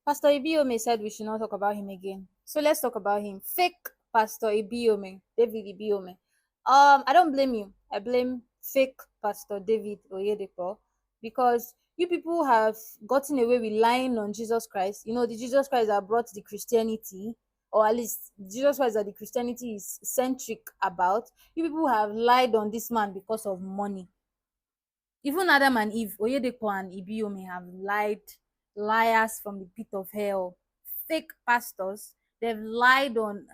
Pastor Ibiyeomie said we should not talk about him again. So let's talk about him. Fake Pastor Ibiyeomie, David Ibiyeomie. I don't blame you. I blame fake Pastor David Oyedepo because you people have gotten away with lying on Jesus Christ. You know, the Jesus Christ that brought the Christianity, or at least Jesus Christ that the Christianity is centric about. You people have lied on this man because of money. Even Adam and Eve, Oyedepo and Ibiyeomie have lied, liars from the pit of hell, fake pastors. They've lied on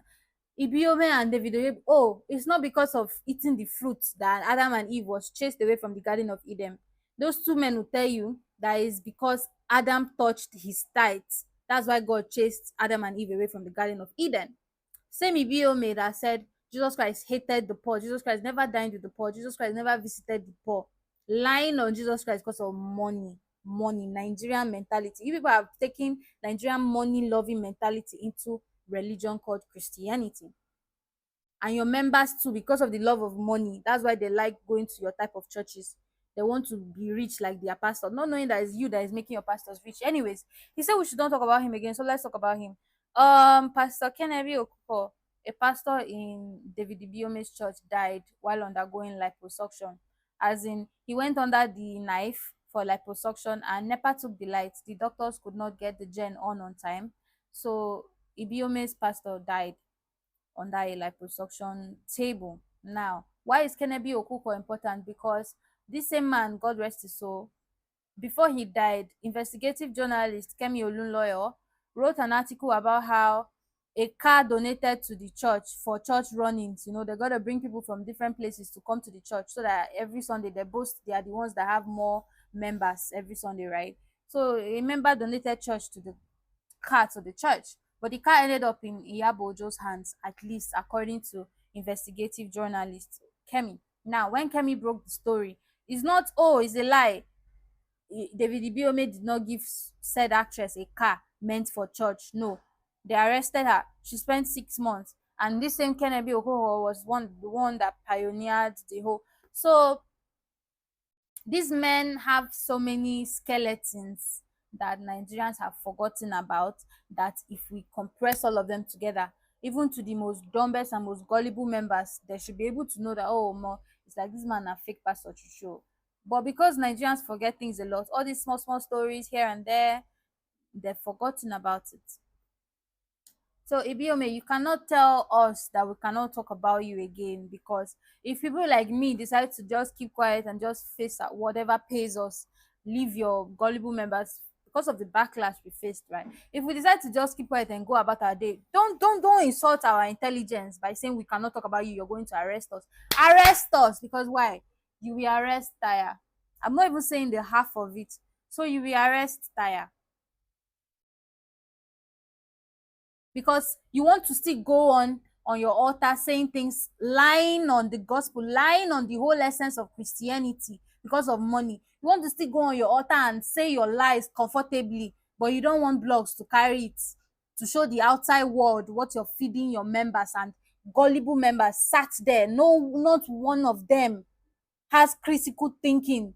Ibiyeomie and David Oyedepo. Oh, it's not because of eating the fruits that Adam and Eve was chased away from the Garden of Eden. Those two men will tell you that is because Adam touched his tithes. That's why God chased Adam and Eve away from the Garden of Eden. Same Ibiyeomie that said Jesus Christ hated the poor. Jesus Christ never dined with the poor. Jesus Christ never visited the poor. Lying on Jesus Christ because of money. Money, Nigerian mentality. You people have taken Nigerian money loving mentality into religion called Christianity. And your members too, because of the love of money. That's why they like going to your type of churches. They want to be rich like their pastor, not knowing that it's you that is making your pastors rich. Anyways, he said we should not talk about him again, so let's talk about him. Pastor Kennedy Okuko, a pastor in David Ibiyeomie's church, died while undergoing liposuction. As in, he went under the knife for liposuction and NEPA took the light. The doctors could not get the gen on time, so Ibiyeomie's pastor died under a liposuction table. Now, why is Kennedy Okuko important? Because this same man, God rest his soul, before he died, investigative journalist Kemi Olunloyo wrote an article about how a car donated to the church for church runnings. You know, they got to bring people from different places to come to the church so that every Sunday they boast they are the ones that have more members every Sunday, right? So a member donated church to the car to the church, but the car ended up in Iyabo Ojo's hands, at least according to investigative journalist Kemi. Now, when Kemi broke the story, it's not, oh, it's a lie. David Ibiyeomie did not give said actress a car meant for church. No, they arrested her. She spent 6 months, and this same Kennedy Okoho was the one that pioneered the whole. So these men have so many skeletons that Nigerians have forgotten about, that if we compress all of them together, even to the most dumbest and most gullible members, they should be able to know that, oh, more, it's like this man a fake pastor to show. But because Nigerians forget things a lot, all these small, small stories here and there, they've forgotten about it. So Ibiyeomie, you cannot tell us that we cannot talk about you again, because if people like me decide to just keep quiet and just face whatever pays us, leave your gullible members because of the backlash we faced, right? If we decide to just keep quiet and go about our day, don't insult our intelligence by saying we cannot talk about you, you're going to arrest us. Arrest us, because why? You will arrest Taya. I'm not even saying the half of it. So you will arrest Taya. Because you want to still go on your altar saying things, lying on the gospel, lying on the whole essence of Christianity because of money. You want to still go on your altar and say your lies comfortably, but you don't want blogs to carry it to show the outside world what you're feeding your members, and gullible members sat there. No, not one of them has critical thinking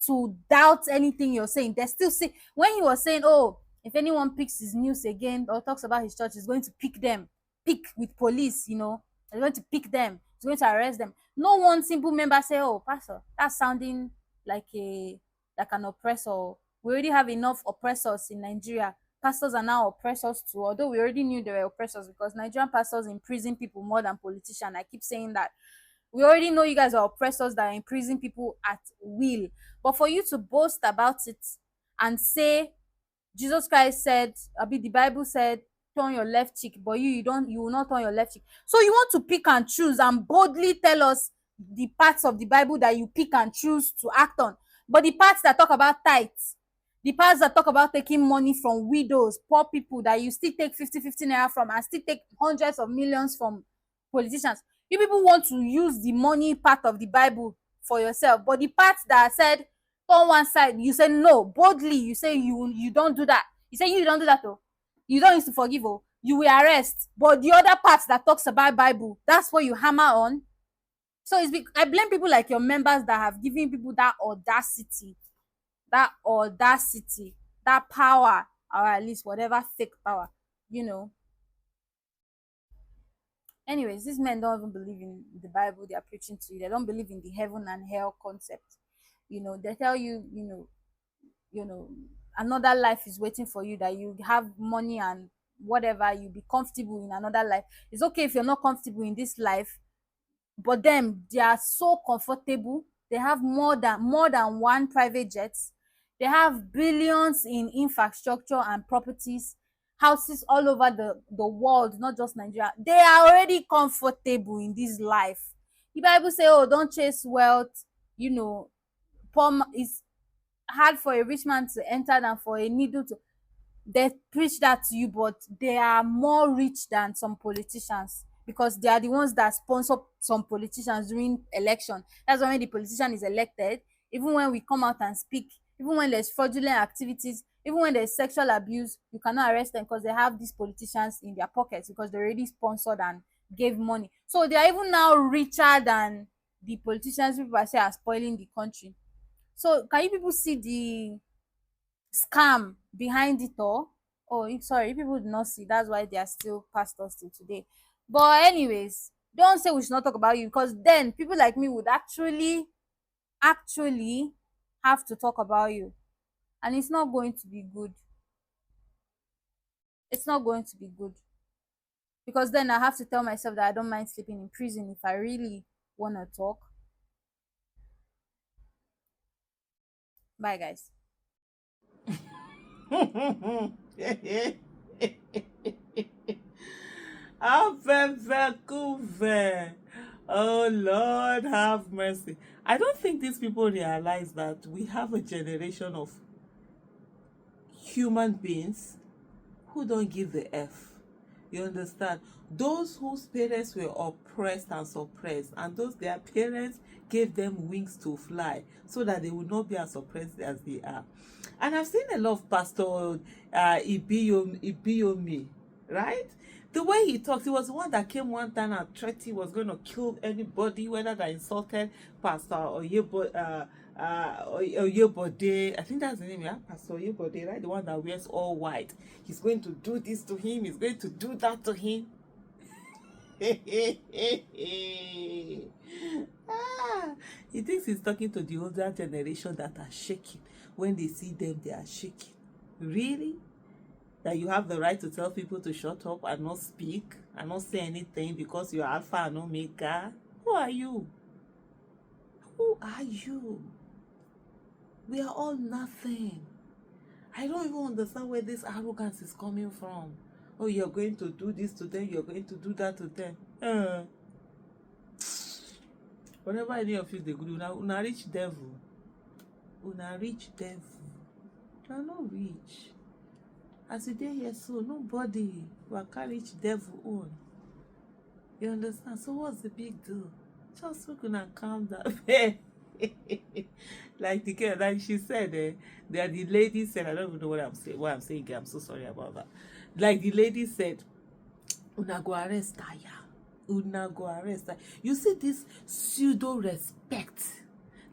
to doubt anything you're saying. They still say, when he was saying, oh, if anyone picks his news again or talks about his church, he's going to pick them, pick with police, you know, he's going to pick them, he's going to arrest them. No one simple member say, oh, pastor, that's sounding like an oppressor. We already have enough oppressors in Nigeria. Pastors are now oppressors too, although we already knew they were oppressors, because Nigerian pastors imprison people more than politicians. I keep saying that. We already know you guys are oppressors that are imprisoning people at will. But for you to boast about it and say Jesus Christ said, the Bible said, turn your left cheek, but you will not turn your left cheek. So you want to pick and choose and boldly tell us the parts of the Bible that you pick and choose to act on. But the parts that talk about tithes, the parts that talk about taking money from widows, poor people, that you still take 50 naira from, and still take hundreds of millions from politicians. You people want to use the money part of the Bible for yourself, but the part that said on one side, you say no boldly. You say you don't do that. You say you don't do that, though. You don't used to forgive, oh. You will arrest. But the other part that talks about Bible, that's what you hammer on. So I blame people like your members that have given people that audacity, that power or at least whatever fake power, you know. Anyways, these men don't even believe in the Bible they are preaching to you. They don't believe in the heaven and hell concept. They tell you, you know, another life is waiting for you, that you have money and whatever, you be comfortable in another life. It's okay if you're not comfortable in this life, but them, they are so comfortable. They have more than one private jets. They have billions in infrastructure and properties, houses all over the world, not just Nigeria. They are already comfortable in this life. The Bible say, oh, don't chase wealth. It's hard for a rich man to enter than for a needle to. They preach that to you, but they are more rich than some politicians, because they are the ones that sponsor some politicians during election. That's why when the politician is elected, even when we come out and speak, even when there's fraudulent activities, even when there's sexual abuse, you cannot arrest them because they have these politicians in their pockets, because they already sponsored and gave money. So they are even now richer than the politicians people say are spoiling the country. So can you people see the scam behind it all? Oh, sorry, people did not see. That's why they are still pastors till today. But anyways, don't say we should not talk about you, because then people like me would actually have to talk about you, and it's not going to be good. It's not going to be good, because then I have to tell myself that I don't mind sleeping in prison if I really want to talk. Bye, guys. Vancouver. Oh Lord, have mercy. I don't think these people realize that we have a generation of human beings who don't give the F. You understand? Those whose parents were oppressed and suppressed, and those their parents gave them wings to fly so that they would not be as oppressed as they are. And I've seen a lot of Pastor Ibiyeomie, right? The way he talks, he was the one that came one time and threatened he was going to kill anybody, whether they insulted Pastor Oyebode. I think that's the name, yeah? Pastor Oyebode, right? The one that wears all white. He's going to do this to him, he's going to do that to him. He thinks he's talking to the older generation that are shaking. When they see them, they are shaking. Really? That you have the right to tell people to shut up and not speak and not say anything because you're Alpha and Omega? Who are you? Who are you? We are all nothing. I don't even understand where this arrogance is coming from. Oh, you're going to do this to them, you're going to do that to them. Whatever any of you they do, una rich devil. Una rich devil. You're not rich. As you dey here, so nobody waka reach devil own. You understand? So what's the big deal? Just make una calm down. like she said, that the lady said, I don't even know what I'm saying again. I'm so sorry about that. Like the lady said, una go arrest Taya. Una go arrest Taya. You see this pseudo respect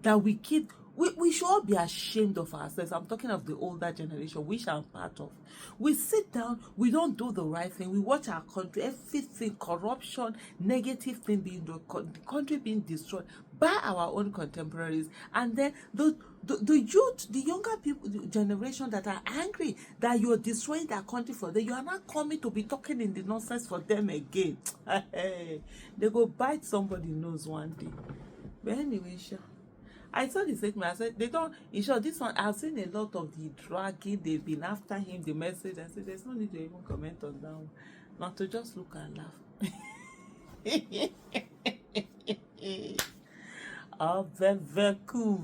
that we keep. We should all be ashamed of ourselves. I'm talking of the older generation, which I'm part of. We sit down, we don't do the right thing. We watch our country, everything, corruption, negative thing being the country being destroyed by our own contemporaries. And then the youth, the younger people, the generation that are angry that you're destroying their country for them, you are not coming to be talking in the nonsense for them again. They go bite somebody nose one day. But anyway, sure. I saw the statement. I said, they don't, in short, this one, I've seen a lot of the dragging. They've been after him, the message. I said, there's no need to even comment on that one. Not to just look and laugh. Very, very cool.